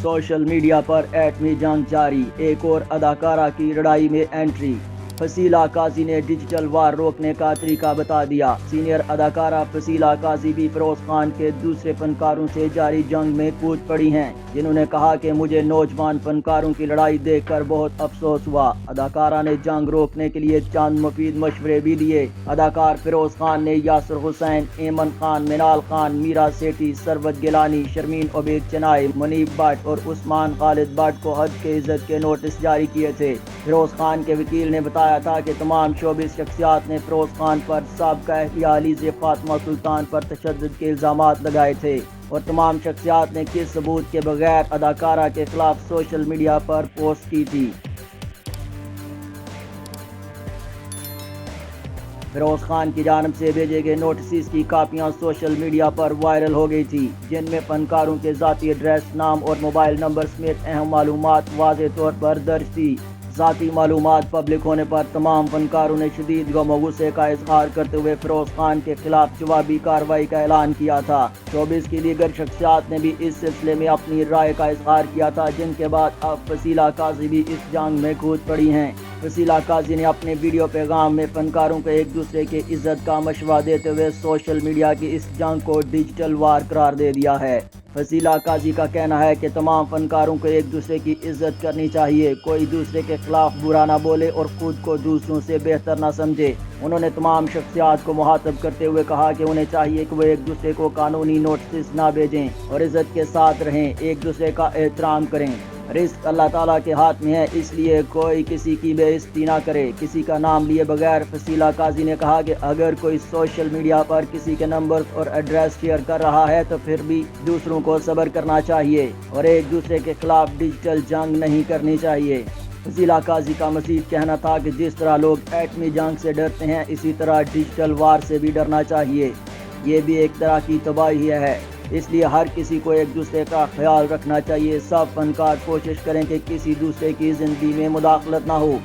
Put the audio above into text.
Social media पर एटमी जंग जारी, एक और अदाकारा की लड़ाई में एंट्री। फसीला काजी ने डिजिटल वार रोकने का तरीका बता दिया। सीनियर अदाकारा फसीला काजी भी फिरोज खान के दूसरे फनकारों से जारी जंग में कूद पड़ी हैं, जिन्होंने कहा कि मुझे नौजवान फनकारों की लड़ाई देखकर बहुत अफसोस हुआ। अदाकारा ने जंग रोकने के लिए चंद मुफीद मशवरे भी दिए। अदाकार फिरोज खान ने यासर हुसैन, एमन खान, मिनाल खान, मीरा सेठी, सरवत गिलानी, शर्मीन उबैद चनाई, मुनीब भट्ट और उस्मान खालिद भट्ट को हद के इज्जत के नोटिस जारी किए थे। फिरोज खान के वकील ने बताया था कि तमाम शोबिस शख्सियात ने फिरोज खान पर साबका अहलिया अलीज़े फातिमा सुल्तान पर तशद्दुद के इल्ज़ामात लगाए थे और तमाम शख्सियात ने किस सबूत के बगैर अदाकारा के खिलाफ सोशल मीडिया पर पोस्ट की थी। फिरोज खान की जानिब से भेजे गए नोटिस की कापियां सोशल मीडिया पर वायरल हो गई थी, जिनमें फनकारों के ज़ाती एड्रेस, नाम और मोबाइल नंबर समेत अहम मालूमात वाज़ेह तौर पर दर्ज थी। ज़ाती मालूमात पब्लिक होने पर तमाम फनकारों ने शदीद गम और गुस्से का इजहार करते हुए फिरोज खान के खिलाफ जवाबी कार्रवाई का ऐलान किया था। शोबिस की दीगर शख्सियात ने भी इस सिलसिले में अपनी राय का इजहार किया था, जिनके बाद अब फसीला काजी भी इस जंग में कूद पड़ी हैं। फसीला काजी ने अपने वीडियो पैगाम में फनकारों को एक दूसरे की इज्जत का मशवरा देते हुए सोशल मीडिया की इस जंग को डिजिटल वार करार दे दिया है। फसीला काजी का कहना है कि तमाम फनकारों को एक दूसरे की इज्जत करनी चाहिए, कोई दूसरे के खिलाफ बुरा ना बोले और खुद को दूसरों से बेहतर ना समझे। उन्होंने तमाम शख्सियात को मुखातब करते हुए कहा कि उन्हें चाहिए कि वो एक दूसरे को कानूनी नोटिस ना भेजें और इज्जत के साथ रहें, एक दूसरे का एहतराम करें। रिस्क अल्लाह ताला के हाथ में है, इसलिए कोई किसी की बेइज्जती ना करे। किसी का नाम लिए बगैर फसीला काजी ने कहा कि अगर कोई सोशल मीडिया पर किसी के नंबर और एड्रेस शेयर कर रहा है तो फिर भी दूसरों को सब्र करना चाहिए और एक दूसरे के खिलाफ डिजिटल जंग नहीं करनी चाहिए। फसीला काजी का मज़ीद कहना था कि जिस तरह लोग एटमी जंग से डरते हैं, इसी तरह डिजिटल वार से भी डरना चाहिए। ये भी एक तरह की तबाही है, इसलिए हर किसी को एक दूसरे का ख्याल रखना चाहिए। सब फनकार कोशिश करें कि किसी दूसरे की ज़िंदगी में मुदाखलत ना हो।